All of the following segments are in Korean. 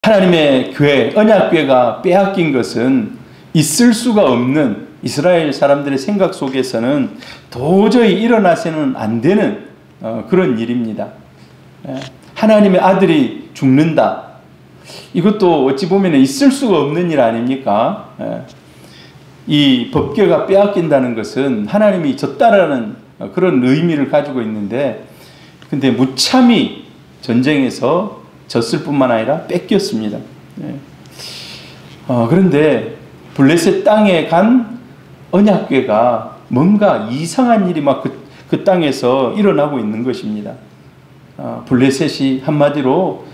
하나님의 교회, 언약궤가 빼앗긴 것은 있을 수가 없는, 이스라엘 사람들의 생각 속에서는 도저히 일어나서는 안 되는 그런 일입니다. 하나님의 아들이 죽는다. 이것도 어찌 보면 있을 수가 없는 일 아닙니까? 이 법궤가 빼앗긴다는 것은 하나님이 졌다라는 그런 의미를 가지고 있는데, 근데 무참히 전쟁에서 졌을 뿐만 아니라 뺏겼습니다. 그런데 블레셋 땅에 간 언약궤가 뭔가 이상한 일이 막 그 땅에서 일어나고 있는 것입니다. 블레셋이 한마디로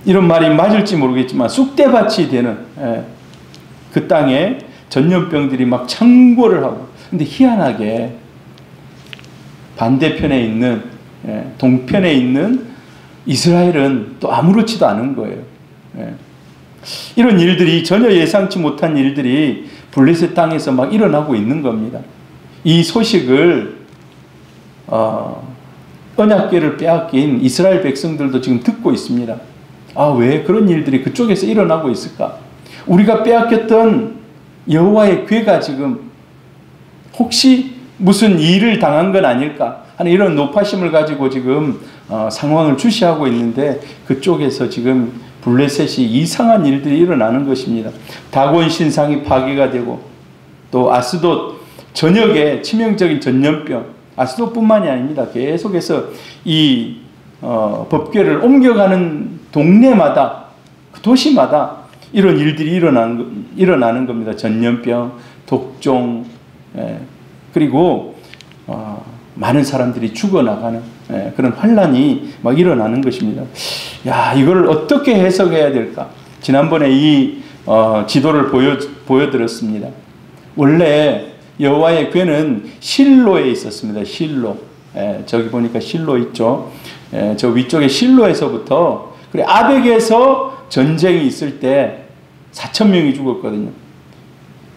이런 말이 맞을지 모르겠지만 쑥대밭이 되는 그 땅에 전염병들이 막 창궐을 하고, 근데 희한하게 반대편에 있는, 동편에 있는 이스라엘은 또 아무렇지도 않은 거예요. 이런 일들이, 전혀 예상치 못한 일들이 블레셋 땅에서 막 일어나고 있는 겁니다. 이 소식을 언약궤를 빼앗긴 이스라엘 백성들도 지금 듣고 있습니다. 아, 왜 그런 일들이 그쪽에서 일어나고 있을까? 우리가 빼앗겼던 여호와의 궤가 지금 혹시 무슨 일을 당한 건 아닐까 하는 이런 노파심을 가지고 지금 상황을 주시하고 있는데, 그쪽에서 지금 블레셋이 이상한 일들이 일어나는 것입니다. 다곤 신상이 파괴가 되고, 또 아스돗 전역에 치명적인 전염병, 아스돗뿐만이 아닙니다. 계속해서 이 법궤를 옮겨가는 동네마다, 그 도시마다 이런 일들이 일어나는 겁니다. 전염병, 독종, 그리고 많은 사람들이 죽어나가는 그런 환란이 막 일어나는 것입니다. 야, 이걸 어떻게 해석해야 될까? 지난번에 이 지도를 보여드렸습니다. 원래 여호와의 궤는 실로에 있었습니다. 실로. 저기 보니까 실로 있죠. 저 위쪽에 실로에서부터, 그래, 아벡에서 전쟁이 있을 때 4,000명이 죽었거든요.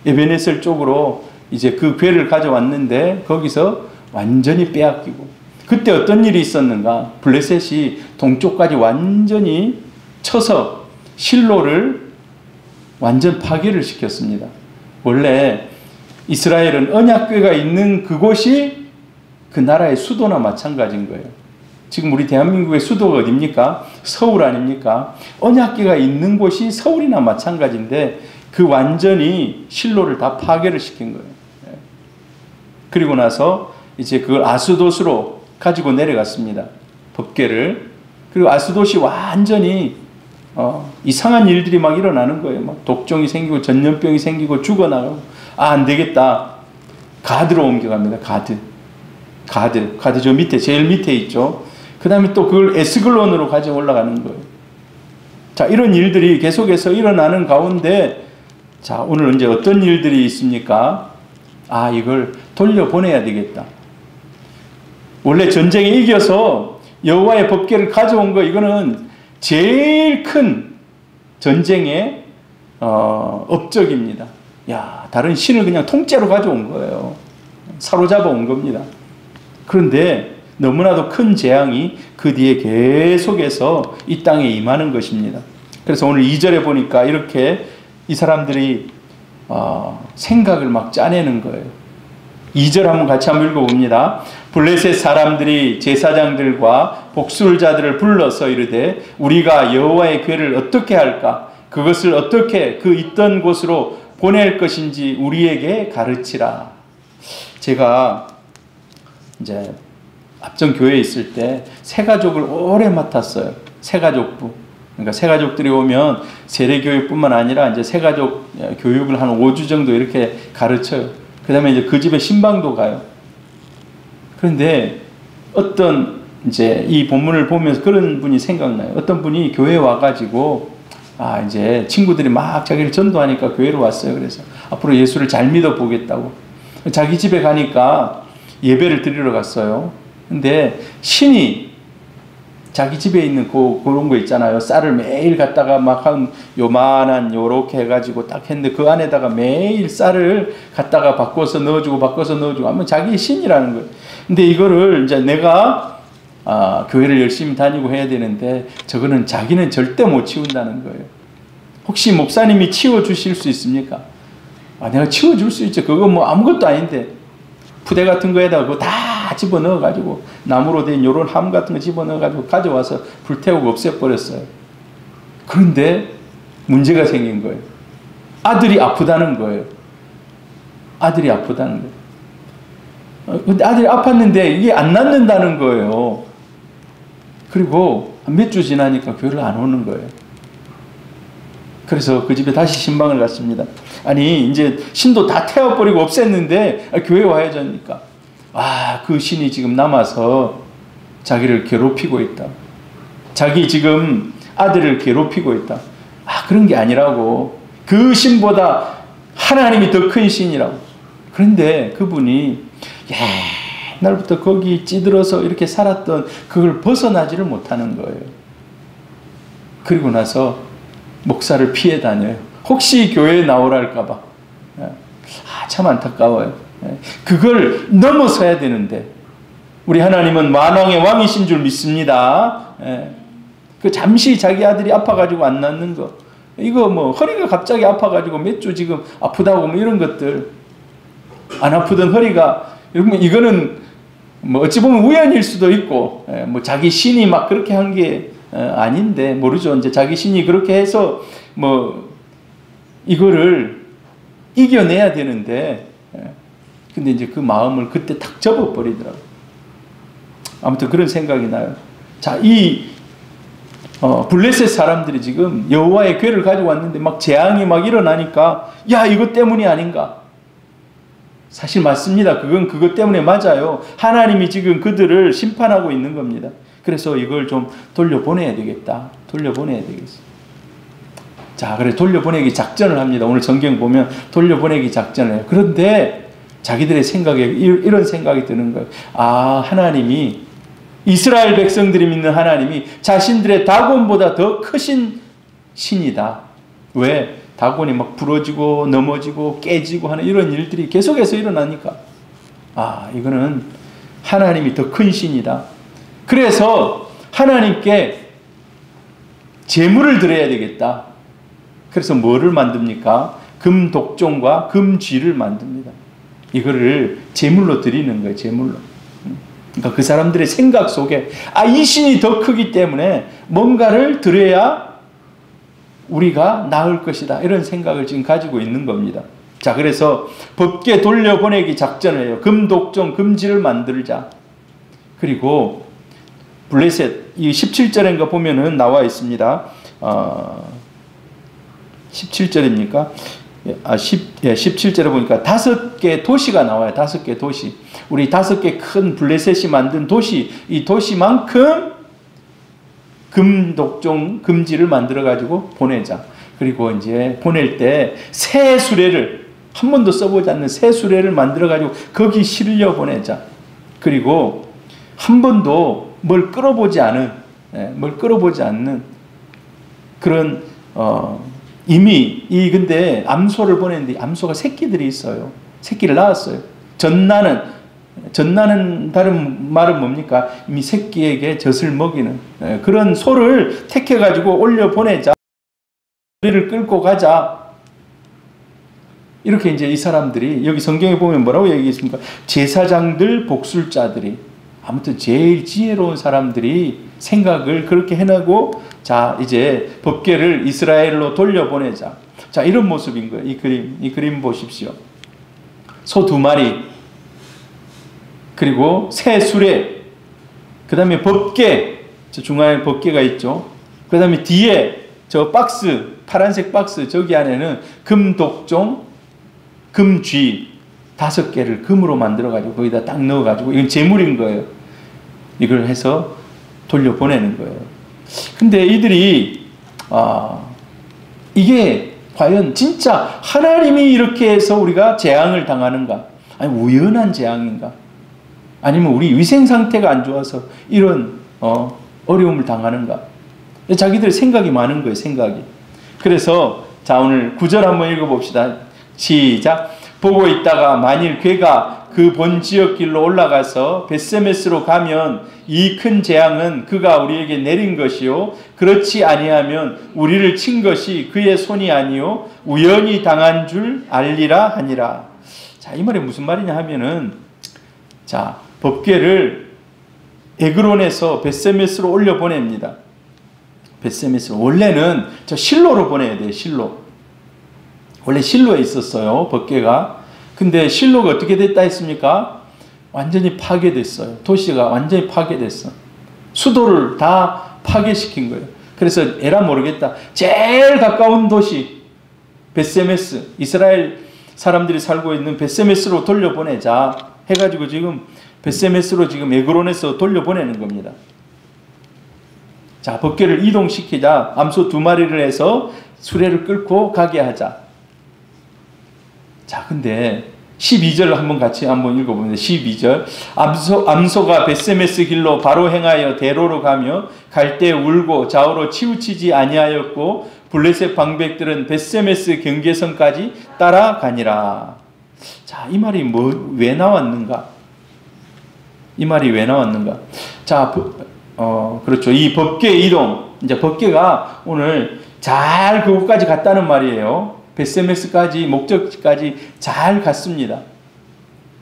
에베네셀 쪽으로 이제 그 궤를 가져왔는데 거기서 완전히 빼앗기고, 그때 어떤 일이 있었는가? 블레셋이 동쪽까지 완전히 쳐서 실로를 완전 파괴를 시켰습니다. 원래 이스라엘은 언약궤가 있는 그곳이 그 나라의 수도나 마찬가지인 거예요. 지금 우리 대한민국의 수도가 어디입니까? 서울 아닙니까? 언약궤가 있는 곳이 서울이나 마찬가지인데 그 완전히 실로를 다 파괴를 시킨 거예요. 그리고 나서 이제 그걸 아스돗으로 가지고 내려갔습니다. 법궤를. 그리고 아스돗이 완전히 이상한 일들이 막 일어나는 거예요. 막 독종이 생기고 전염병이 생기고 죽어나가고. 아, 안 되겠다. 가드로 옮겨갑니다. 가드 저 밑에, 제일 밑에 있죠. 그 다음에 또 그걸 에스글론으로 가져 올라가는 거예요. 자, 이런 일들이 계속해서 일어나는 가운데, 자, 오늘 이제 어떤 일들이 있습니까? 아, 이걸 돌려보내야 되겠다. 원래 전쟁에 이겨서 여호와의 법궤를 가져온 거, 이거는 제일 큰 전쟁의 업적입니다. 야, 다른 신을 그냥 통째로 가져온 거예요. 사로잡아 온 겁니다. 그런데 너무나도 큰 재앙이 그 뒤에 계속해서 이 땅에 임하는 것입니다. 그래서 오늘 2절에 보니까 이렇게 이 사람들이 생각을 막 짜내는 거예요. 2절 한번 같이 한번 읽어봅니다. 블레셋 사람들이 제사장들과 복술자들을 불러서 이르되 우리가 여호와의 궤를 어떻게 할까? 그것을 어떻게 그 있던 곳으로 보낼 것인지 우리에게 가르치라. 제가 이제 합정 교회에 있을 때 새가족을 오래 맡았어요. 새가족부. 그러니까 새가족들이 오면 세례교육뿐만 아니라 이제 새가족 교육을 한 5주 정도 이렇게 가르쳐요. 그 다음에 이제 그 집에 신방도 가요. 그런데 어떤 이제 이 본문을 보면서 그런 분이 생각나요. 어떤 분이 교회에 와가지고 이제 친구들이 막 자기를 전도하니까 교회로 왔어요. 그래서 앞으로 예수를 잘 믿어보겠다고. 자기 집에 가니까 예배를 드리러 갔어요. 근데 신이 자기 집에 있는 그런 거 있잖아요. 쌀을 매일 갖다가 막 한 요만한 요렇게 해가지고 딱 했는데 그 안에다가 매일 쌀을 갖다가 바꿔서 넣어주고 하면 자기 신이라는 거예요. 근데 이거를 이제 내가 교회를 열심히 다니고 해야 되는데 저거는 자기는 절대 못 치운다는 거예요. 혹시 목사님이 치워주실 수 있습니까? 내가 치워줄 수 있죠. 그거 뭐 아무것도 아닌데 푸대 같은 거에다가 그거 다 집어넣어가지고 나무로 된 요런 함 같은 거 집어넣어가지고 가져와서 불태우고 없애버렸어요. 그런데 문제가 생긴 거예요. 아들이 아프다는 거예요. 아들이 아프다는 거예요. 근데 아들이 아팠는데 이게 안 낫는다는 거예요. 그리고 몇 주 지나니까 교회를 안 오는 거예요. 그래서 그 집에 다시 신방을 갔습니다. 아니 이제 신도 다 태워버리고 없앴는데 교회 와야지 하니까 그 신이 지금 남아서 자기를 괴롭히고 있다. 자기 지금 아들을 괴롭히고 있다. 그런 게 아니라고. 그 신보다 하나님이 더 큰 신이라고. 그런데 그분이 옛날부터 거기 찌들어서 이렇게 살았던 그걸 벗어나지를 못하는 거예요. 그리고 나서 목사를 피해 다녀요. 혹시 교회에 나오랄까 봐. 참 안타까워요. 그걸 넘어서야 되는데 우리 하나님은 만왕의 왕이신 줄 믿습니다. 그 잠시 자기 아들이 아파가지고 안 낫는 거, 이거 뭐 허리가 갑자기 아파가지고 몇 주 지금 아프다고 뭐 이런 것들, 안 아프던 허리가, 이거는 뭐 어찌 보면 우연일 수도 있고, 뭐 자기 신이 막 그렇게 한 게 아닌데 모르죠. 이제 자기 신이 그렇게 해서 뭐 이거를 이겨내야 되는데, 근데 이제 그 마음을 그때 탁 접어버리더라고요. 아무튼 그런 생각이 나요. 자, 이 블레셋 사람들이 지금 여호와의 궤를 가지고 왔는데 막 재앙이 막 일어나니까 이것 때문이 아닌가. 사실 맞습니다. 그건 그것 때문에 맞아요. 하나님이 지금 그들을 심판하고 있는 겁니다. 그래서 이걸 좀 돌려보내야 되겠다. 돌려보내야 되겠어. 자, 그래 돌려보내기 작전을 합니다. 오늘 성경 보면 돌려보내기 작전을 해요. 그런데 자기들의 생각에 이런 생각이 드는 거예요. 하나님이, 이스라엘 백성들이 믿는 하나님이 자신들의 다곤보다 더 크신 신이다. 왜? 다곤이 막 부러지고 넘어지고 깨지고 하는 이런 일들이 계속해서 일어나니까 이거는 하나님이 더 큰 신이다. 그래서 하나님께 제물을 드려야 되겠다. 그래서 뭐를 만듭니까? 금독종과 금쥐를 만듭니다. 이거를 제물로 드리는 거예요. 제물로. 그러니까 그 사람들의 생각 속에 이 신이 더 크기 때문에 뭔가를 드려야 우리가 나을 것이다. 이런 생각을 지금 가지고 있는 겁니다. 자, 그래서 법궤 돌려보내기 작전을 해요. 금독종, 금지를 만들자. 그리고 블레셋, 이 17절인가 보면은 나와 있습니다. 17절입니까? 17절에 보니까 5개 도시가 나와요. 5개 도시. 우리 5개 큰 블레셋이 만든 도시, 이 도시만큼 금독종, 금지를 만들어가지고 보내자. 그리고 이제 보낼 때 새 수레를, 한 번도 써보지 않는 새 수레를 만들어가지고 거기 실려 보내자. 그리고 한 번도 뭘 끌어보지 않은, 그런, 이미, 근데 암소를 보냈는데 암소가 새끼들이 있어요. 새끼를 낳았어요. 전나는 다른 말은 뭡니까? 이미 새끼에게 젖을 먹이는 그런 소를 택해가지고 올려 보내자. 우리를 끌고 가자. 이렇게 이제 이 사람들이, 여기 성경에 보면 뭐라고 얘기했습니까? 제사장들, 복술자들이, 아무튼 제일 지혜로운 사람들이 생각을 그렇게 해내고, 자, 이제 법궤를 이스라엘로 돌려보내자. 자, 이런 모습인 거예요. 이 그림 보십시오. 소 2마리, 그리고 새 수레, 그 다음에 법궤, 저 중앙에 법궤가 있죠. 그 다음에 뒤에 저 박스, 파란색 박스, 저기 안에는 금독종, 금쥐 5개를 금으로 만들어가지고 거기다 딱 넣어가지고, 이건 제물인 거예요. 이걸 해서 돌려보내는 거예요. 근데 이들이, 이게 과연 진짜 하나님이 이렇게 해서 우리가 재앙을 당하는가? 아니, 우연한 재앙인가? 아니면 우리 위생 상태가 안 좋아서 이런 어려움을 당하는가? 자기들 생각이 많은 거예요. 생각이. 그래서 자, 오늘 9절 한번 읽어봅시다. 시작. 보고 있다가 만일 괴가 그 본 지역 길로 올라가서 벳세메스로 가면 이 큰 재앙은 그가 우리에게 내린 것이요 그렇지 아니하면 우리를 친 것이 그의 손이 아니요 우연히 당한 줄 알리라 하니라. 자, 이 말이 무슨 말이냐 하면은, 자, 법궤를 에그론에서 벳세메스로 올려 보냅니다. 벳세메스로. 원래는 저 실로로 보내야 돼요. 실로. 원래 실로에 있었어요, 법궤가. 근데 실로가 어떻게 됐다 했습니까? 완전히 파괴됐어요. 도시가 완전히 파괴됐어. 수도를 다 파괴시킨 거예요. 그래서 에라 모르겠다, 제일 가까운 도시 벳세메스, 이스라엘 사람들이 살고 있는 벳세메스로 돌려보내자 해가지고 지금 벳세메스로 지금 에그론에서 돌려보내는 겁니다. 자, 법궤를 이동시키자. 암소 2마리를 해서 수레를 끌고 가게 하자. 자, 근데 12절 한번 같이 한번 읽어보면 12절. 암소가 벳세메스 길로 바로 행하여 대로로 가며 갈 때 울고 좌우로 치우치지 아니하였고 블레셋 방백들은 벳세메스 경계선까지 따라가니라. 자, 이 말이 왜 나왔는가? 이 말이 왜 나왔는가? 자, 그렇죠. 이 법궤 이동, 이제 법궤가 오늘 잘 그곳까지 갔다는 말이에요. 벳세메스까지, 목적지까지 잘 갔습니다.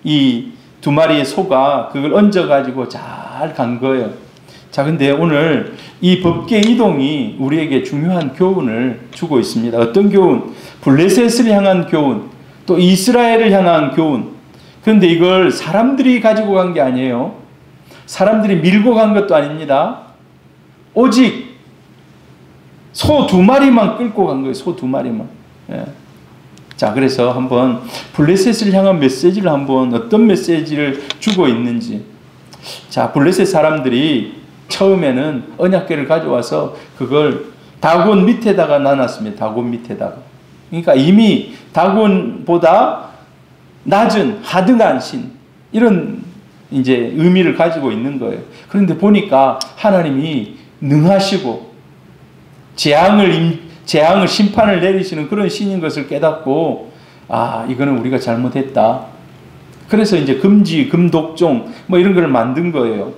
이 2마리의 소가 그걸 얹어가지고 잘 간 거예요. 자, 근데 오늘 이 법궤 이동이 우리에게 중요한 교훈을 주고 있습니다. 어떤 교훈? 블레셋을 향한 교훈, 또 이스라엘을 향한 교훈. 그런데 이걸 사람들이 가지고 간 게 아니에요. 사람들이 밀고 간 것도 아닙니다. 오직 소 2마리만 끌고 간 거예요. 소 2마리만. 예. 자, 그래서 한번 블레셋을 향한 메시지를 한번 어떤 메시지를 주고 있는지. 자, 블레셋 사람들이 처음에는 언약궤를 가져와서 그걸 다곤 밑에다가 놔놨습니다. 다곤 밑에다가. 그러니까 이미 다곤보다 낮은 하등한 신, 이런 이제 의미를 가지고 있는 거예요. 그런데 보니까 하나님이 능하시고 재앙을 심판을 내리시는 그런 신인 것을 깨닫고, 아, 이거는 우리가 잘못했다. 그래서 이제 금지, 금독종 뭐 이런 걸 만든 거예요.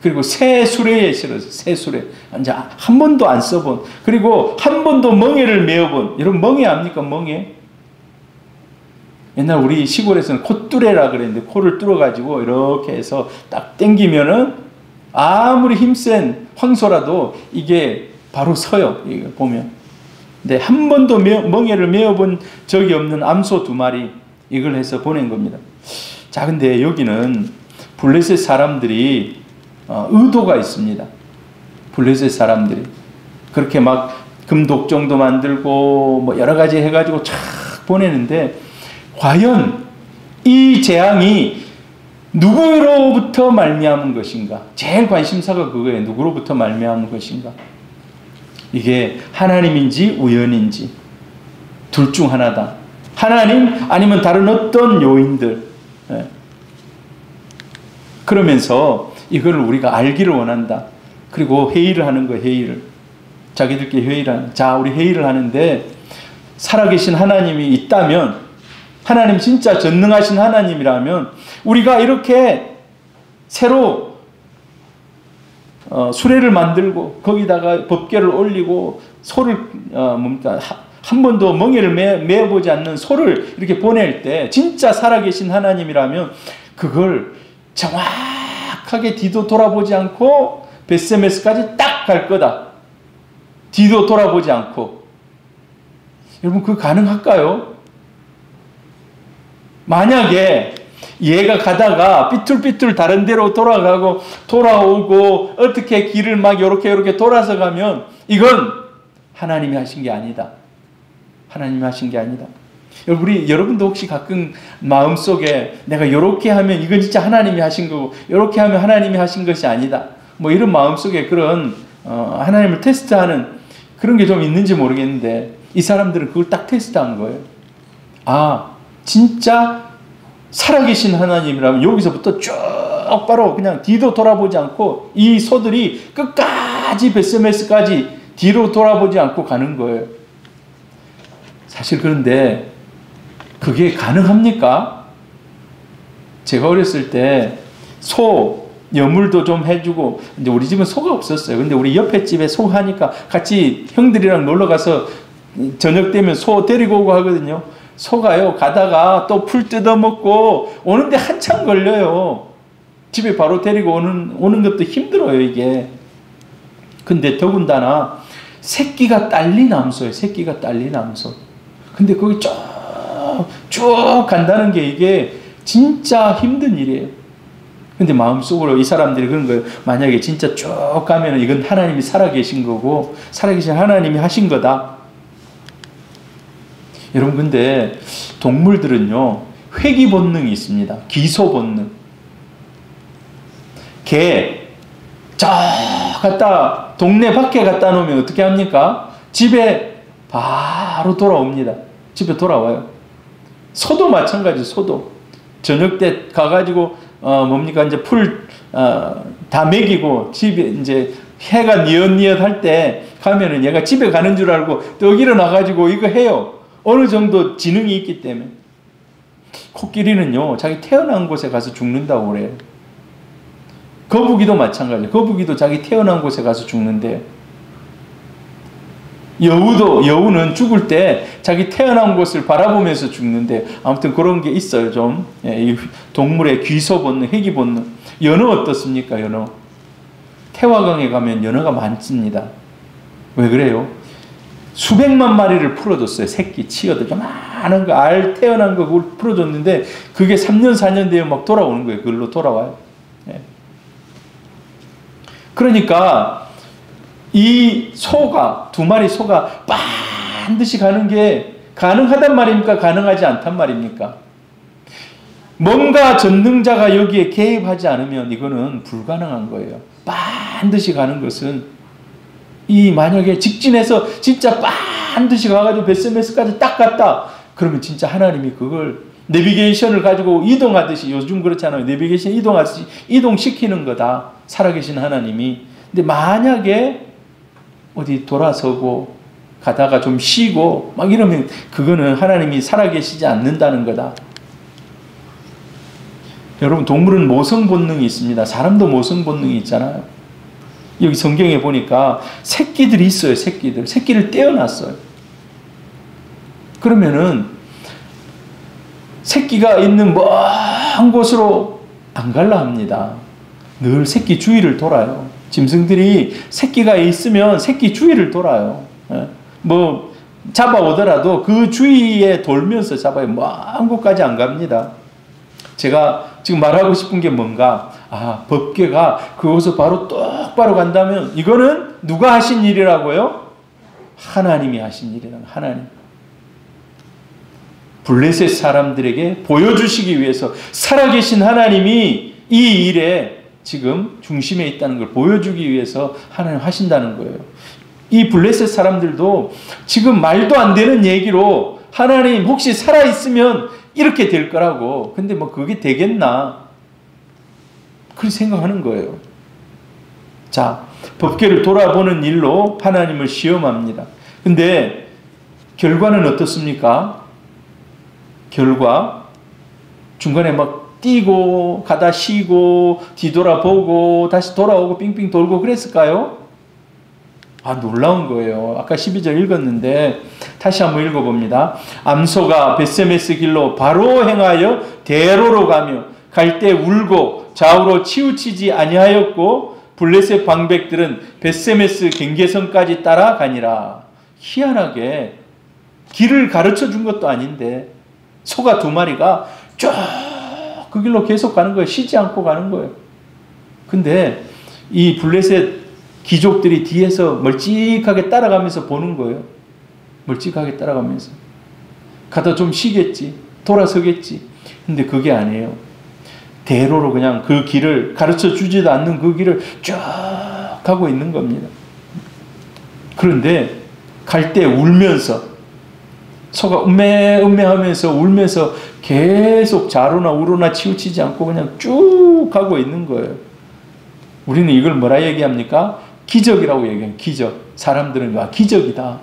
그리고 새 수레에 실어서, 새 수레. 이제 한 번도 안 써본, 그리고 한 번도 멍에를 메어본, 여러분 멍에 압니까? 멍에? 옛날 우리 시골에서는 콧뚜레라 그랬는데, 코를 뚫어가지고 이렇게 해서 딱 당기면은 아무리 힘센 황소라도 이게 바로 서요. 이거 보면. 근데 한 번도 멍에를 메어본 적이 없는 암소 2마리, 이걸 해서 보낸 겁니다. 자, 근데 여기는 블레셋 사람들이 의도가 있습니다. 블레셋 사람들이 그렇게 막 금독종도 만들고 뭐 여러 가지 해가지고 쫙 보내는데, 과연 이 재앙이 누구로부터 말미암은 것인가? 제일 관심사가 그거예요. 누구로부터 말미암은 것인가? 이게 하나님인지 우연인지 둘 중 하나다. 하나님 아니면 다른 어떤 요인들. 그러면서 이거를 우리가 알기를 원한다. 그리고 회의를 하는 거예요. 회의를. 자기들끼리 회의를 하는. 자, 우리 회의를 하는데 살아계신 하나님이 있다면, 하나님 진짜 전능하신 하나님이라면 우리가 이렇게 새로 수레를 만들고 거기다가 법궤를 올리고 소를 한 번도 멍에를 메어보지 않는 소를 이렇게 보낼 때, 진짜 살아계신 하나님이라면 그걸 정확하게 뒤도 돌아보지 않고 벳세메스까지 딱 갈 거다. 뒤도 돌아보지 않고. 여러분, 그거 가능할까요? 만약에 얘가 가다가 삐뚤삐뚤 다른 데로 돌아가고 돌아오고 어떻게 길을 막 요렇게 돌아서 가면 이건 하나님이 하신 게 아니다. 하나님이 하신 게 아니다. 여러분도 혹시 가끔 마음속에 내가 요렇게 하면 이건 진짜 하나님이 하신 거고 요렇게 하면 하나님이 하신 것이 아니다. 뭐 이런 마음속에 그런 하나님을 테스트하는 그런 게 좀 있는지 모르겠는데, 이 사람들은 그걸 딱 테스트한 거예요. 아, 진짜 살아계신 하나님이라면 여기서부터 쭉 바로 그냥 뒤도 돌아보지 않고 이 소들이 끝까지 벳세메스까지 뒤로 돌아보지 않고 가는 거예요. 사실 그런데 그게 가능합니까? 제가 어렸을 때 소 여물도 좀 해주고, 근데 우리 집은 소가 없었어요. 근데 우리 옆에 집에 소 하니까 같이 형들이랑 놀러 가서 저녁 되면 소 데리고 오고 하거든요. 소가요, 가다가 또 풀 뜯어먹고 오는데 한참 걸려요. 집에 바로 데리고 오는 것도 힘들어요, 이게. 근데 더군다나 새끼가 딸린 암소예요. 새끼가 딸린 암소. 근데 거기 쭉 간다는 게 이게 진짜 힘든 일이에요. 근데 마음속으로 이 사람들이 그런 거예요. 만약에 진짜 쭉 가면 이건 하나님이 살아계신 거고, 살아계신 하나님이 하신 거다. 여러분, 근데 동물들은요, 회귀 본능이 있습니다. 기소 본능. 개, 갖다 동네 밖에 갖다 놓으면 어떻게 합니까? 집에 바로 돌아옵니다. 집에 돌아와요. 소도 마찬가지. 소도 저녁 때 가가지고 이제 풀 다 먹이고 집에 이제 해가 뉘엿뉘엿 할 때 가면은 얘가 집에 가는 줄 알고 떡 일어나가지고 이거 해요. 어느 정도 지능이 있기 때문에. 코끼리는요, 자기 태어난 곳에 가서 죽는다고 그래요. 거북이도 마찬가지예요. 거북이도 자기 태어난 곳에 가서 죽는데, 여우는 죽을 때 자기 태어난 곳을 바라보면서 죽는데, 아무튼 그런 게 있어요, 좀. 이 동물의 귀소 본능, 회귀 본능. 연어 어떻습니까, 연어? 태화강에 가면 연어가 많습니다. 왜 그래요? 수백만 마리를 풀어줬어요. 새끼, 치어들. 많은 거, 알 태어난 거 그걸 풀어줬는데, 그게 3년, 4년 되면 막 돌아오는 거예요. 그걸로 돌아와요. 예. 그러니까, 이 소가, 2마리 소가 반드시 가는 게 가능하단 말입니까? 가능하지 않단 말입니까? 뭔가 전능자가 여기에 개입하지 않으면 이거는 불가능한 거예요. 반드시 가는 것은, 만약에 직진해서 진짜 반드시 가가지고 베스메스까지 딱 갔다. 그러면 진짜 하나님이 그걸 내비게이션을 가지고 이동하듯이, 요즘 그렇잖아요. 내비게이션 이동하듯이 이동시키는 거다. 살아계신 하나님이. 근데 만약에 어디 돌아서고 가다가 좀 쉬고 막 이러면 그거는 하나님이 살아계시지 않는다는 거다. 여러분, 동물은 모성 본능이 있습니다. 사람도 모성 본능이 있잖아요. 여기 성경에 보니까 새끼들이 있어요. 새끼를 떼어놨어요. 그러면은 새끼가 있는 먼 곳으로 안 갈라 합니다. 늘 새끼 주위를 돌아요. 짐승들이 새끼가 있으면 새끼 주위를 돌아요. 뭐 잡아오더라도 그 주위에 돌면서 잡아요. 먼 곳까지 안 갑니다. 제가 지금 말하고 싶은 게 뭔가, 법궤가 그곳을 바로 똑바로 간다면 이거는 누가 하신 일이라고요? 하나님이 하신 일이라고. 하나님. 블레셋 사람들에게 보여주시기 위해서 살아계신 하나님이 이 일에 지금 중심에 있다는 걸 보여주기 위해서 하나님 하신다는 거예요. 이 블레셋 사람들도 지금 말도 안 되는 얘기로 하나님 혹시 살아있으면 이렇게 될 거라고. 근데 뭐 그게 되겠나? 그렇게 생각하는 거예요. 자, 법궤를 돌아보는 일로 하나님을 시험합니다. 근데 결과는 어떻습니까? 결과 중간에 막 뛰고 가다 쉬고 뒤돌아보고 다시 돌아오고 빙빙 돌고 그랬을까요? 놀라운 거예요. 아까 12절 읽었는데 다시 한번 읽어봅니다. 암소가 벳세메스 길로 바로 행하여 대로로 가며 갈 때 울고 좌우로 치우치지 아니하였고 블레셋 방백들은 벳세메스 경계선까지 따라가니라. 희한하게 길을 가르쳐 준 것도 아닌데 소가 2마리가 쭉 그 길로 계속 가는 거예요. 쉬지 않고 가는 거예요. 근데 이 블레셋 귀족들이 뒤에서 멀찍하게 따라가면서 보는 거예요. 멀찍하게 따라가면서. 가다 좀 쉬겠지. 돌아서겠지. 근데 그게 아니에요. 대로로 그냥 그 길을 가르쳐 주지도 않는 그 길을 쭉 가고 있는 겁니다. 그런데 갈 때 울면서 소가 음매하면서 울면서 계속 좌로나 우로나 치우치지 않고 그냥 쭉 가고 있는 거예요. 우리는 이걸 뭐라 얘기합니까? 기적이라고 얘기해요. 기적. 사람들은 기적이다.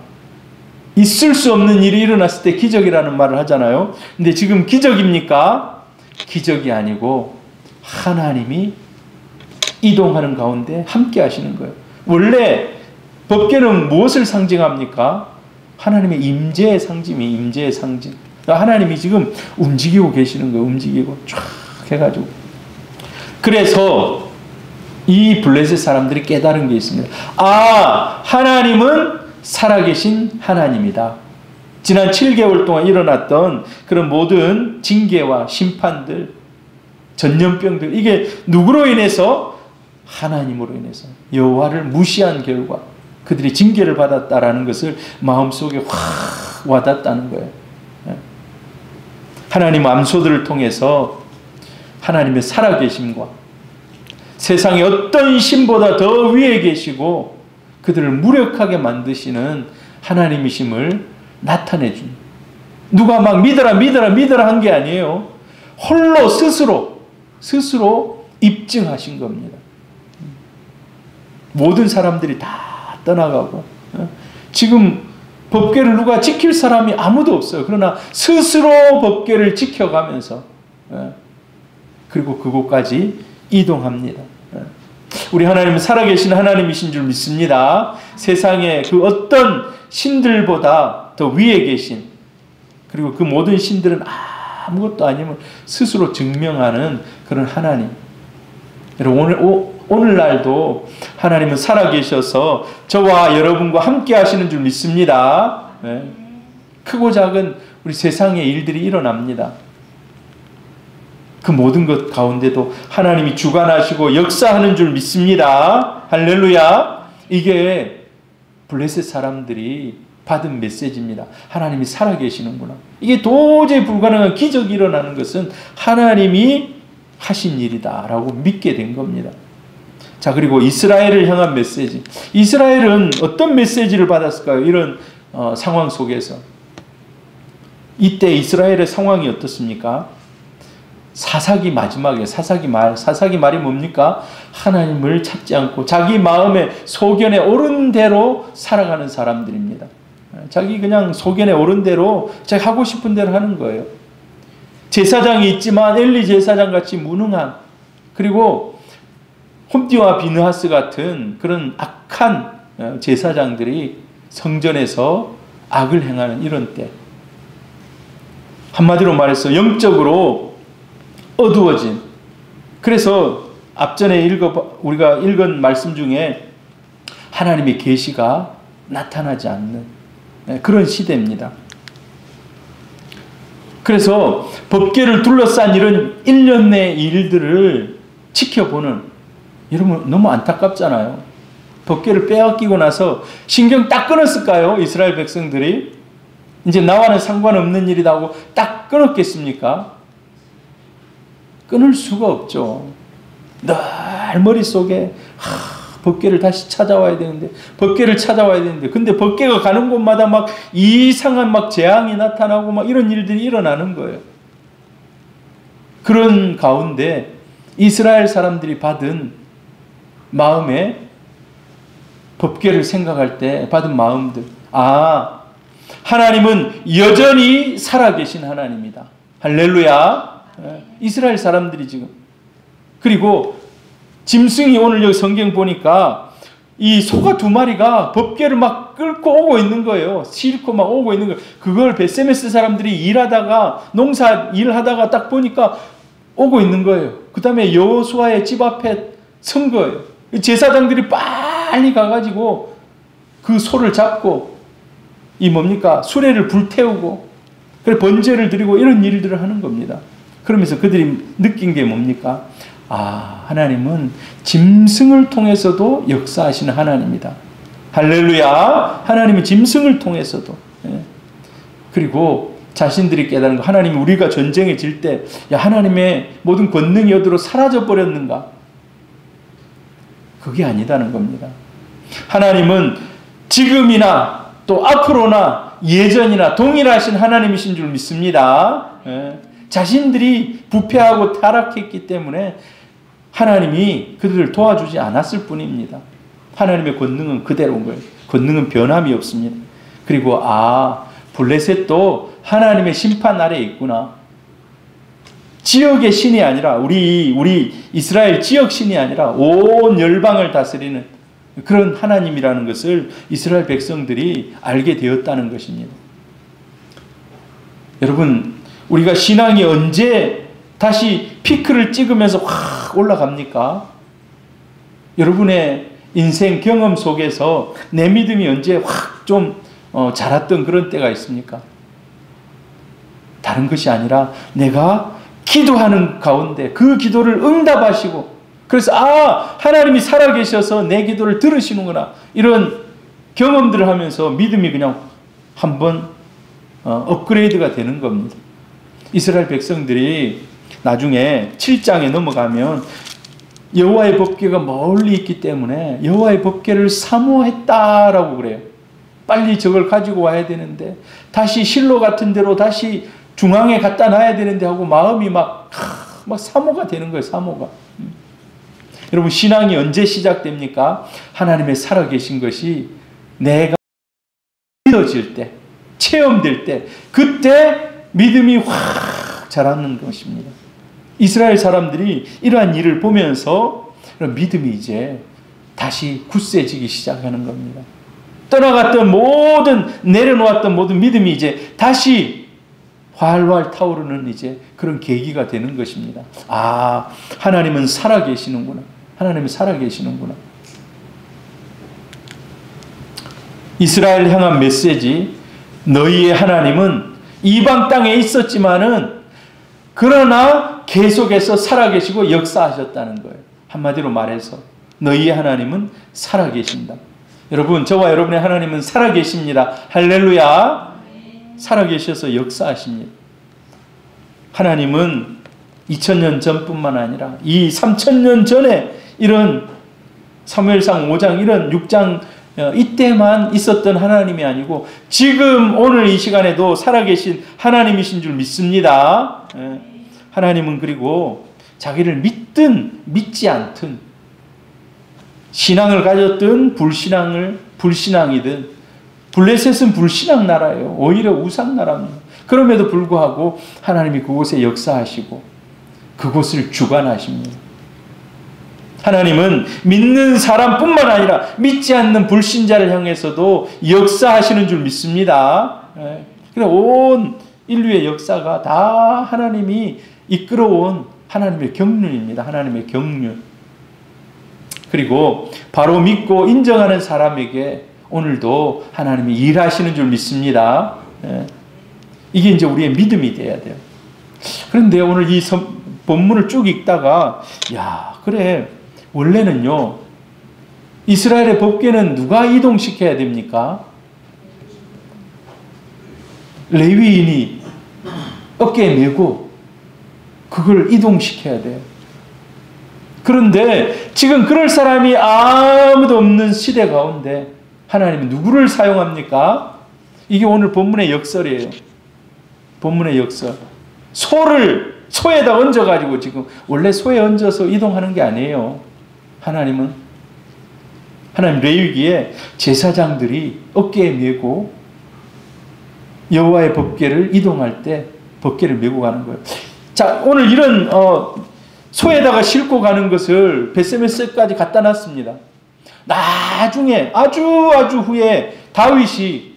있을 수 없는 일이 일어났을 때 기적이라는 말을 하잖아요. 근데 지금 기적입니까? 기적이 아니고 하나님이 이동하는 가운데 함께 하시는 거예요. 원래 법궤는 무엇을 상징합니까? 하나님의 임재의 상징이 임재의 상징. 하나님이 지금 움직이고 계시는 거예요. 움직이고 쫙 해가지고. 그래서 이 블레셋 사람들이 깨달은 게 있습니다. 아, 하나님은 살아계신 하나님이다. 지난 7개월 동안 일어났던 그런 모든 징계와 심판들, 전염병들, 이게 누구로 인해서? 하나님으로 인해서 여호와를 무시한 결과 그들이 징계를 받았다라는 것을 마음속에 확 와닿았다는 거예요. 하나님 암소들을 통해서 하나님의 살아계심과 세상의 어떤 신보다 더 위에 계시고 그들을 무력하게 만드시는 하나님이심을 나타내 준, 누가 막 믿어라 믿어라 믿어라 한 게 아니에요. 홀로 스스로 입증하신 겁니다. 모든 사람들이 다 떠나가고 지금 법궤를 누가 지킬 사람이 아무도 없어요. 그러나 스스로 법궤를 지켜가면서 그리고 그곳까지 이동합니다. 우리 하나님은 살아계신 하나님이신 줄 믿습니다. 세상의 그 어떤 신들보다 더 위에 계신, 그리고 그 모든 신들은 아무것도 아님을 스스로 증명하는 그런 하나님. 여러분, 오늘날도 하나님은 살아계셔서 저와 여러분과 함께 하시는 줄 믿습니다. 크고 작은 우리 세상의 일들이 일어납니다. 그 모든 것 가운데도 하나님이 주관하시고 역사하는 줄 믿습니다. 할렐루야. 이게 블레셋 사람들이 받은 메시지입니다. 하나님이 살아계시는구나. 이게 도저히 불가능한 기적이 일어나는 것은 하나님이 하신 일이다라고 믿게 된 겁니다. 자, 그리고 이스라엘을 향한 메시지. 이스라엘은 어떤 메시지를 받았을까요? 이런 상황 속에서. 이때 이스라엘의 상황이 어떻습니까? 사사기 마지막에 사사기 말이 뭡니까? 하나님을 찾지 않고 자기 마음의 소견에 옳은 대로 살아가는 사람들입니다. 자기 그냥 소견에 옳은 대로 자기 하고 싶은 대로 하는 거예요. 제사장이 있지만 엘리 제사장 같이 무능한, 그리고 홈디와 비느하스 같은 그런 악한 제사장들이 성전에서 악을 행하는 이런 때, 한마디로 말해서 영적으로 어두워진, 그래서 앞전에 우리가 읽은 말씀 중에 하나님의 계시가 나타나지 않는 그런 시대입니다. 그래서 법궤를 둘러싼 이런 1년 내 일들을 지켜보는, 여러분 너무 안타깝잖아요. 법궤를 빼앗기고 나서 신경 딱 끊었을까요? 이스라엘 백성들이 이제 나와는 상관없는 일이다 하고 딱 끊었겠습니까? 끊을 수가 없죠. 늘 머릿속에 법궤를 다시 찾아와야 되는데, 법궤를 찾아와야 되는데, 근데 법궤가 가는 곳마다 막 이상한 막 재앙이 나타나고 막 이런 일들이 일어나는 거예요. 그런 가운데 이스라엘 사람들이 받은 마음에, 법궤를 생각할 때 받은 마음들, 하나님은 여전히 살아계신 하나님이다. 할렐루야. 이스라엘 사람들이 지금, 그리고 짐승이, 오늘 여기 성경 보니까 이 소가 2마리가 법궤를 막 끌고 오고 있는 거예요. 싣고 막 오고 있는 거예요. 그걸 베세메스 사람들이 일하다가, 농사 일하다가 딱 보니까 오고 있는 거예요. 그 다음에 여호수아의 집 앞에 선 거예요. 제사장들이 빨리 가가지고 그 소를 잡고 수레를 불태우고 그래 번제를 드리고 이런 일들을 하는 겁니다. 그러면서 그들이 느낀 게 뭡니까? 하나님은 짐승을 통해서도 역사하시는 하나님이다. 할렐루야. 하나님은 짐승을 통해서도. 그리고 자신들이 깨달은 거, 하나님이 우리가 전쟁에 질 때 하나님의 모든 권능이 어디로 사라져 버렸는가? 그게 아니다는 겁니다. 하나님은 지금이나 또 앞으로나 예전이나 동일하신 하나님이신 줄 믿습니다. 자신들이 부패하고 타락했기 때문에 하나님이 그들을 도와주지 않았을 뿐입니다. 하나님의 권능은 그대로인 거예요. 권능은 변함이 없습니다. 그리고 블레셋도 하나님의 심판 아래에 있구나. 지역의 신이 아니라 우리 이스라엘 지역 신이 아니라 온 열방을 다스리는 그런 하나님이라는 것을 이스라엘 백성들이 알게 되었다는 것입니다. 여러분, 우리가 신앙이 언제 다시 피크를 찍으면서 확 올라갑니까? 여러분의 인생 경험 속에서 내 믿음이 언제 확 좀 자랐던 그런 때가 있습니까? 다른 것이 아니라 내가 기도하는 가운데 그 기도를 응답하시고, 그래서 하나님이 살아계셔서 내 기도를 들으시는구나, 이런 경험들을 하면서 믿음이 그냥 한번 업그레이드가 되는 겁니다. 이스라엘 백성들이 나중에 7장에 넘어가면 여호와의 법궤가 멀리 있기 때문에 여호와의 법궤를 사모했다라고 그래요. 빨리 저걸 가지고 와야 되는데, 다시 실로 같은 데로 다시 중앙에 갖다 놔야 되는데 하고 마음이 막 사모가 되는 거예요. 사모가. 여러분, 신앙이 언제 시작됩니까? 하나님의 살아계신 것이 내가 믿어질 때, 체험될 때, 그때 믿음이 확 자라는 것입니다. 이스라엘 사람들이 이러한 일을 보면서 믿음이 이제 다시 굳세지기 시작하는 겁니다. 떠나갔던 모든, 내려놓았던 모든 믿음이 이제 다시 활활 타오르는 이제 그런 계기가 되는 것입니다. 하나님은 살아계시는구나. 하나님은 살아계시는구나. 이스라엘 향한 메시지, 너희의 하나님은 이방 땅에 있었지만은 그러나 계속해서 살아계시고 역사하셨다는 거예요. 한마디로 말해서 너희의 하나님은 살아계신다. 여러분, 저와 여러분의 하나님은 살아계십니다. 할렐루야. 살아계셔서 역사하십니다. 하나님은 2000년 전뿐만 아니라 이 3000년 전에 이런 사무엘상 5장 이런 6장 이때만 있었던 하나님이 아니고 지금 오늘 이 시간에도 살아계신 하나님이신 줄 믿습니다. 하나님은 그리고 자기를 믿든 믿지 않든, 신앙을 가졌든 불신앙이든, 블레셋은 불신앙 나라예요. 오히려 우상 나라입니다. 그럼에도 불구하고 하나님이 그곳에 역사하시고 그곳을 주관하십니다. 하나님은 믿는 사람뿐만 아니라 믿지 않는 불신자를 향해서도 역사하시는 줄 믿습니다. 그래서 온 인류의 역사가 다 하나님이 이끌어온 하나님의 경륜입니다. 하나님의 경륜. 그리고 바로 믿고 인정하는 사람에게 오늘도 하나님이 일하시는 줄 믿습니다. 이게 이제 우리의 믿음이 돼야 돼요. 그런데 오늘 이 본문을 쭉 읽다가 그래, 원래는요 이스라엘의 법궤는 누가 이동시켜야 됩니까? 레위인이 어깨에 메고 그걸 이동시켜야 돼요. 그런데 지금 그럴 사람이 아무도 없는 시대 가운데 하나님은 누구를 사용합니까? 이게 오늘 본문의 역설이에요. 본문의 역설. 소에다 얹어가지고, 지금 원래 소에 얹어서 이동하는 게 아니에요. 하나님 레위기에 제사장들이 어깨에 메고 여호와의 법궤를 이동할 때 법궤를 메고 가는 거예요. 자, 오늘 이런 소에다가 싣고 가는 것을 벳세메스까지 갖다 놨습니다. 나중에 아주 후에 다윗이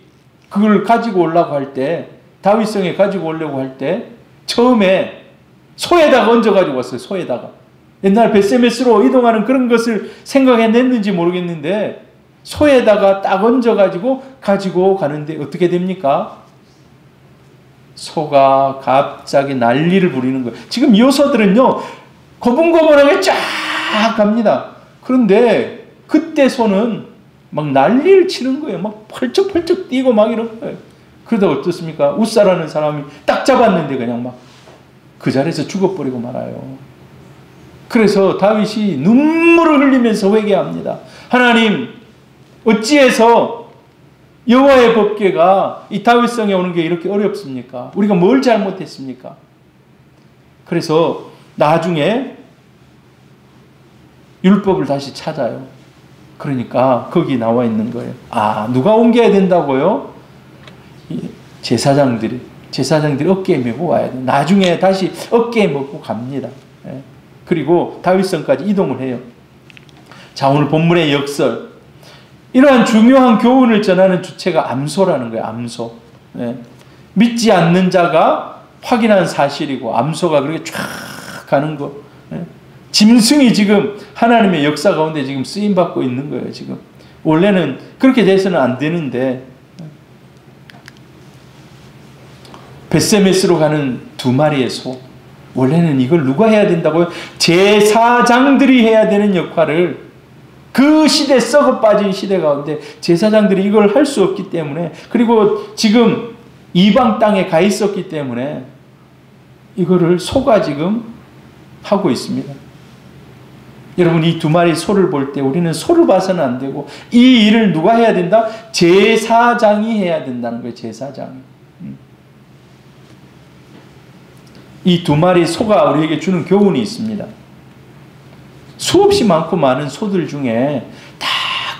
그걸 가지고 오려고 할 때, 다윗성에 가지고 오려고 할 때 처음에 소에다가 얹어가지고 왔어요. 소에다가. 옛날 벳세메스로 이동하는 그런 것을 생각해냈는지 모르겠는데 소에다가 딱 얹어가지고 가지고 가는데 어떻게 됩니까? 소가 갑자기 난리를 부리는 거예요. 지금 요소들은요 고분고분하게 쫙 갑니다. 그런데 그때 소는 막 난리를 치는 거예요. 막 펄쩍펄쩍 뛰고 막 이런 거예요. 그러다 어떻습니까? 웃사라는 사람이 딱 잡았는데 그냥 막 그 자리에서 죽어버리고 말아요. 그래서 다윗이 눈물을 흘리면서 회개합니다. 하나님, 어찌해서 여호와의 법궤가 이 다윗성에 오는 게 이렇게 어렵습니까? 우리가 뭘 잘못했습니까? 그래서 나중에 율법을 다시 찾아요. 그러니까 거기 나와 있는 거예요. 누가 옮겨야 된다고요? 제사장들이. 제사장들이 어깨에 메고 와야 돼요. 나중에 다시 어깨에 메고 갑니다. 예. 그리고 다윗성까지 이동을 해요. 자, 오늘 본문의 역설. 이러한 중요한 교훈을 전하는 주체가 암소라는 거예요. 암소. 예. 믿지 않는 자가 확인한 사실이고 암소가 그렇게 쫙 가는 거. 예. 짐승이 지금 하나님의 역사 가운데 지금 쓰임받고 있는 거예요. 지금. 원래는 그렇게 돼서는 안 되는데 벳세메스로 가는 2마리의 소. 원래는 이걸 누가 해야 된다고요? 제사장들이 해야 되는 역할을 그 시대 썩어 빠진 시대 가운데 제사장들이 이걸 할 수 없기 때문에 그리고 지금 이방 땅에 가 있었기 때문에 이거를 소가 지금 하고 있습니다. 여러분 이 2마리 소를 볼 때 우리는 소를 봐서는 안 되고 이 일을 누가 해야 된다? 제사장이 해야 된다는 거예요. 제사장이. 이 2마리 소가 우리에게 주는 교훈이 있습니다. 수없이 많고 많은 소들 중에 다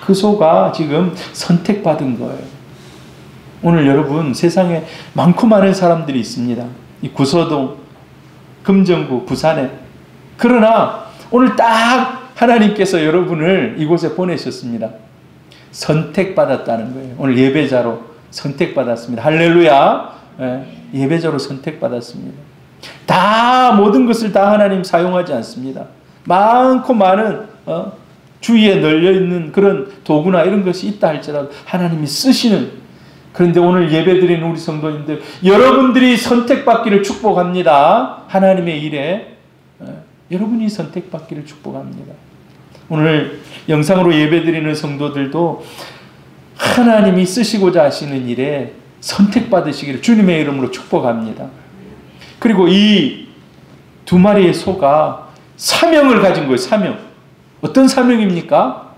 그 소가 지금 선택받은 거예요. 오늘 여러분 세상에 많고 많은 사람들이 있습니다. 이 구서동, 금정구, 부산에. 그러나 오늘 딱 하나님께서 여러분을 이곳에 보내셨습니다. 선택받았다는 거예요. 오늘 예배자로 선택받았습니다. 할렐루야. 예배자로 선택받았습니다. 다 모든 것을 다 하나님 사용하지 않습니다. 많고 많은 주위에 널려있는 그런 도구나 이런 것이 있다 할지라도 하나님이 쓰시는. 그런데 오늘 예배드리는 우리 성도님들 여러분들이 선택받기를 축복합니다. 하나님의 일에 여러분이 선택받기를 축복합니다. 오늘 영상으로 예배드리는 성도들도 하나님이 쓰시고자 하시는 일에 선택받으시기를 주님의 이름으로 축복합니다. 그리고 이 2마리의 소가 사명을 가진 거예요. 사명. 어떤 사명입니까?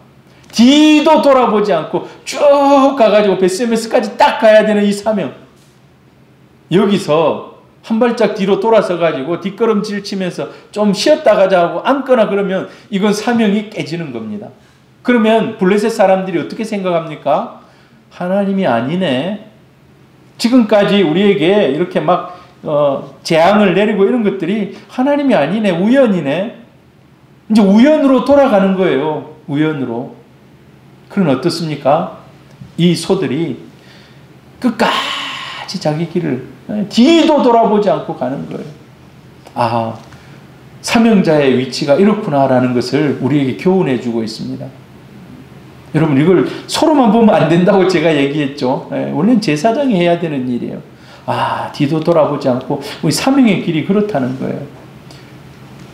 뒤도 돌아보지 않고 쭉 가가지고 벳세메스까지 딱 가야 되는 이 사명. 여기서 한 발짝 뒤로 돌아서 가지고 뒷걸음질 치면서 좀 쉬었다 가자 하고 앉거나 그러면 이건 사명이 깨지는 겁니다. 그러면 블레셋 사람들이 어떻게 생각합니까? 하나님이 아니네. 지금까지 우리에게 이렇게 막 재앙을 내리고 이런 것들이 하나님이 아니네. 우연이네. 이제 우연으로 돌아가는 거예요. 우연으로. 그럼 어떻습니까? 이 소들이 끝까지 자기 길을 뒤도 돌아보지 않고 가는 거예요. 아, 사명자의 위치가 이렇구나라는 것을 우리에게 교훈해 주고 있습니다. 여러분 이걸 소로만 보면 안 된다고 제가 얘기했죠. 원래는 제사장이 해야 되는 일이에요. 아, 뒤도 돌아보지 않고 우리 사명의 길이 그렇다는 거예요.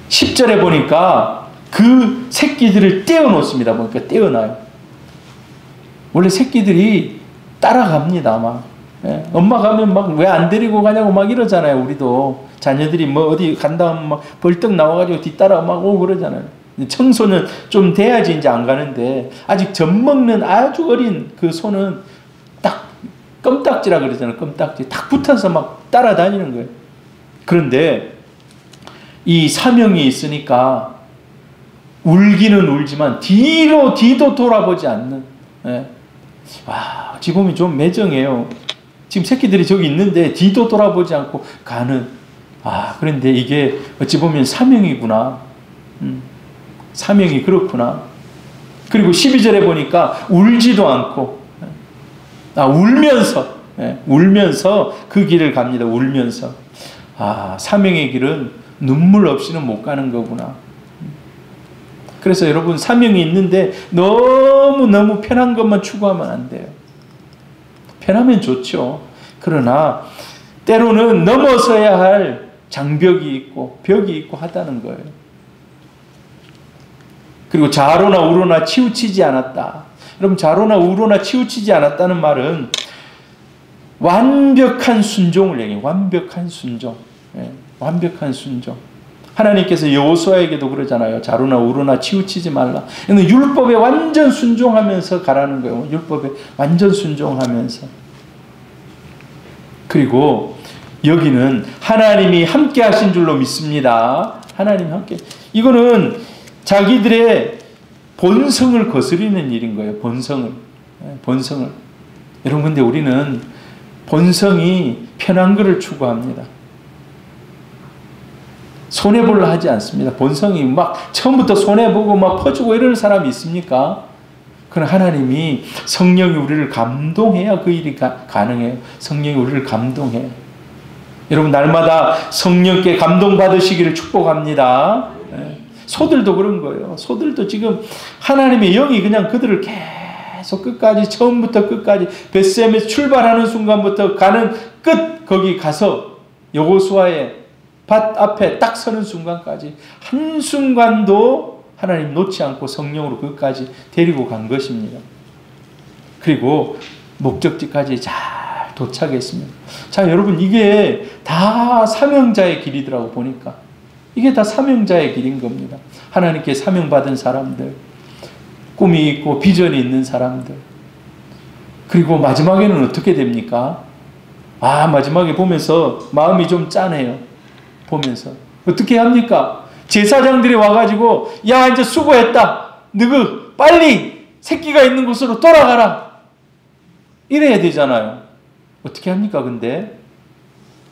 10절에 보니까 그 새끼들을 떼어놓습니다. 보니까 떼어놔요. 원래 새끼들이 따라갑니다. 막 엄마 가면 막 왜 안 데리고 가냐고 막 이러잖아요. 우리도 자녀들이 뭐 어디 간다 하면 막 벌떡 나와가지고 뒤따라 막 오고 그러잖아요. 청소는 좀 돼야지 이제 안 가는데 아직 젖먹는 아주 어린 그 소는 딱 껌딱지라 그러잖아요. 껌딱지 딱 붙어서 막 따라다니는 거예요. 그런데 이 사명이 있으니까 울기는 울지만 뒤도 돌아보지 않는. 와, 지금 보면 좀 매정해요. 지금 새끼들이 저기 있는데 뒤도 돌아보지 않고 가는. 아, 그런데 이게 어찌 보면 사명이구나. 사명이 그렇구나. 그리고 12절에 보니까 울지도 않고 울면서 그 길을 갑니다. 울면서. 아, 사명의 길은 눈물 없이는 못 가는 거구나. 그래서 여러분 사명이 있는데 너무너무 편한 것만 추구하면 안 돼요. 편하면 좋죠. 그러나 때로는 넘어서야 할 장벽이 있고 벽이 있고 하다는 거예요. 그리고 좌로나 우로나 치우치지 않았다. 여러분 좌로나 우로나 치우치지 않았다는 말은 완벽한 순종을 얘기해요. 완벽한 순종. 완벽한 순종. 하나님께서 여호수아에게도 그러잖아요. 좌로나 우로나 치우치지 말라. 율법에 완전 순종하면서 가라는 거예요. 율법에 완전 순종하면서. 그리고 여기는 하나님이 함께 하신 줄로 믿습니다. 하나님 함께. 이거는 자기들의 본성을 거스리는 일인 거예요. 본성을. 여러분 근데 우리는 본성이 편한 것을 추구합니다. 손해보려 하지 않습니다. 본성이 막 처음부터 손해보고 막 퍼주고 이러는 사람이 있습니까? 그러나 하나님이 성령이 우리를 감동해야 그 일이 가능해요. 성령이 우리를 감동해요. 여러분 날마다 성령께 감동받으시기를 축복합니다. 소들도 그런 거예요. 소들도 지금 하나님의 영이 그냥 그들을 계속 끝까지 처음부터 끝까지 벳셈에서 출발하는 순간부터 가는 끝 거기 가서 여호수아의 밭 앞에 딱 서는 순간까지 한순간도 하나님 놓지 않고 성령으로 끝까지 데리고 간 것입니다. 그리고 목적지까지 잘 도착했습니다. 자, 여러분 이게 다 사명자의 길이더라고 보니까. 이게 다 사명자의 길인 겁니다. 하나님께 사명받은 사람들, 꿈이 있고 비전이 있는 사람들. 그리고 마지막에는 어떻게 됩니까? 마지막에 보면서 마음이 좀 짠해요. 보면서 어떻게 합니까? 제사장들이 와가지고 야 이제 수고했다. 너그 빨리 새끼가 있는 곳으로 돌아가라. 이래야 되잖아요. 어떻게 합니까? 근데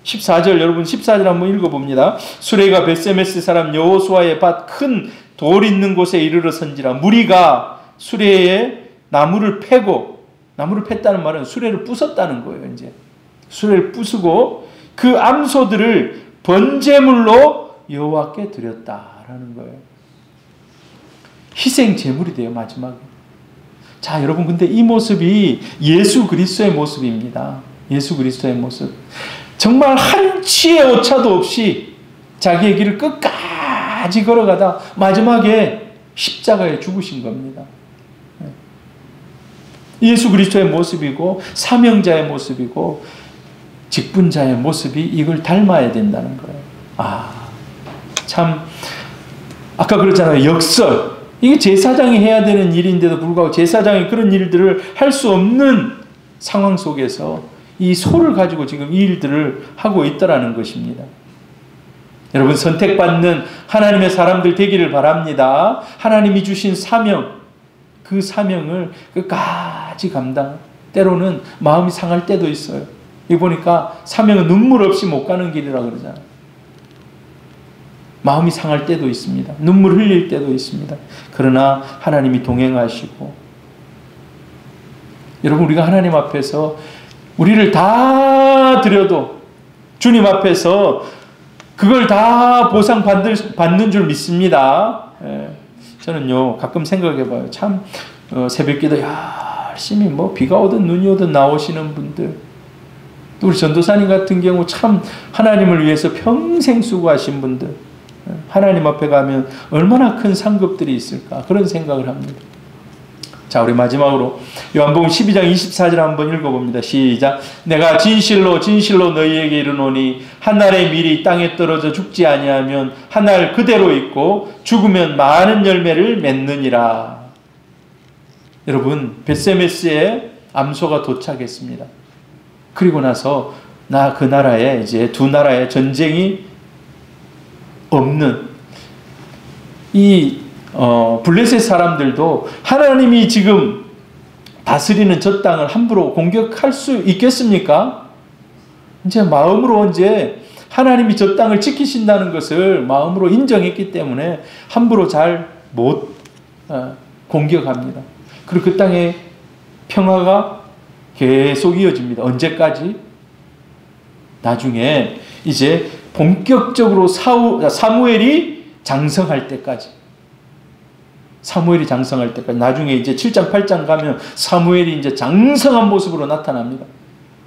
14절 여러분 14절 한번 읽어봅니다. 수레가 벳세메스 사람 여호수아의 밭 큰 돌 있는 곳에 이르러 선지라 무리가 수레에 나무를 패고 나무를 팼다는 말은 수레를 부쉈다는 거예요. 이제 수레를 부수고 그 암소들을 번제물로 여호와께 드렸다라는 거예요. 희생 제물이 돼요. 마지막에. 자 여러분 근데 이 모습이 예수 그리스도의 모습입니다. 예수 그리스도의 모습. 정말 한치의 오차도 없이 자기의 길을 끝까지 걸어가다 마지막에 십자가에 죽으신 겁니다. 예수 그리스도의 모습이고 사명자의 모습이고 직분자의 모습이 이걸 닮아야 된다는 거예요. 참 아까 그랬잖아요. 역설. 이게 제사장이 해야 되는 일인데도 불구하고 제사장이 그런 일들을 할 수 없는 상황 속에서 이 소를 가지고 지금 이 일들을 하고 있다라는 것입니다. 여러분 선택받는 하나님의 사람들 되기를 바랍니다. 하나님이 주신 사명, 그 사명을 끝까지 감당. 때로는 마음이 상할 때도 있어요. 여기 보니까 사명은 눈물 없이 못 가는 길이라고 그러잖아요. 마음이 상할 때도 있습니다. 눈물 흘릴 때도 있습니다. 그러나 하나님이 동행하시고 여러분 우리가 하나님 앞에서 우리를 다 드려도 주님 앞에서 그걸 다 보상받는 줄 믿습니다. 저는요 가끔 생각해봐요. 참 새벽기도 열심히 뭐 비가 오든 눈이 오든 나오시는 분들 또 우리 전도사님 같은 경우 참 하나님을 위해서 평생 수고하신 분들 하나님 앞에 가면 얼마나 큰 상급들이 있을까 그런 생각을 합니다. 자 우리 마지막으로 요한복음 12장 24절 한번 읽어봅니다. 시작. 내가 진실로 진실로 너희에게 이르노니 한 알의 밀이 땅에 떨어져 죽지 아니하면 한 알 그대로 있고 죽으면 많은 열매를 맺느니라. 여러분 벳세메스에 암소가 도착했습니다. 그리고 나서 그 나라에 이제 두 나라의 전쟁이 없는 이 블레셋 사람들도 하나님이 지금 다스리는 저 땅을 함부로 공격할 수 있겠습니까? 이제 마음으로 이제 하나님이 저 땅을 지키신다는 것을 마음으로 인정했기 때문에 함부로 잘 못 공격합니다. 그리고 그 땅에 평화가 계속 이어집니다. 언제까지? 나중에 이제 본격적으로 사무엘이 장성할 때까지. 사무엘이 장성할 때까지. 나중에 이제 7장, 8장 가면 사무엘이 이제 장성한 모습으로 나타납니다.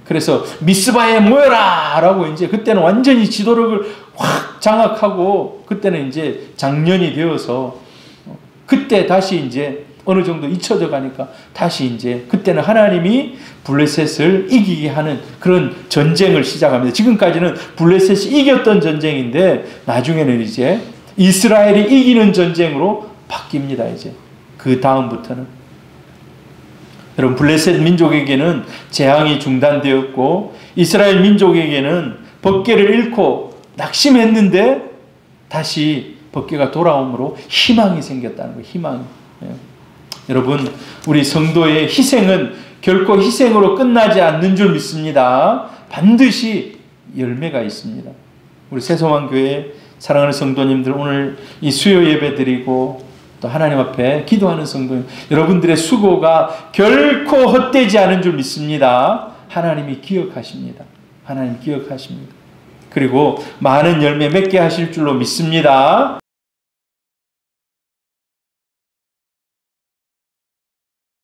그래서 미스바에 모여라! 라고 이제 그때는 완전히 지도력을 확 장악하고 그때는 이제 장년이 되어서 그때 다시 이제 어느 정도 잊혀져 가니까 다시 이제 그때는 하나님이 블레셋을 이기게 하는 그런 전쟁을 시작합니다. 지금까지는 블레셋이 이겼던 전쟁인데 나중에는 이제 이스라엘이 이기는 전쟁으로 바뀝니다. 이제 그 다음부터는 여러분 블레셋 민족에게는 재앙이 중단되었고 이스라엘 민족에게는 법궤를 잃고 낙심했는데 다시 법궤가 돌아옴으로 희망이 생겼다는 거예요. 희망이. 여러분 우리 성도의 희생은 결코 희생으로 끝나지 않는 줄 믿습니다. 반드시 열매가 있습니다. 우리 새소망교회 사랑하는 성도님들, 오늘 이 수요 예배 드리고 또 하나님 앞에 기도하는 성도님, 여러분들의 수고가 결코 헛되지 않은 줄 믿습니다. 하나님이 기억하십니다. 하나님 기억하십니다. 그리고 많은 열매 맺게 하실 줄로 믿습니다.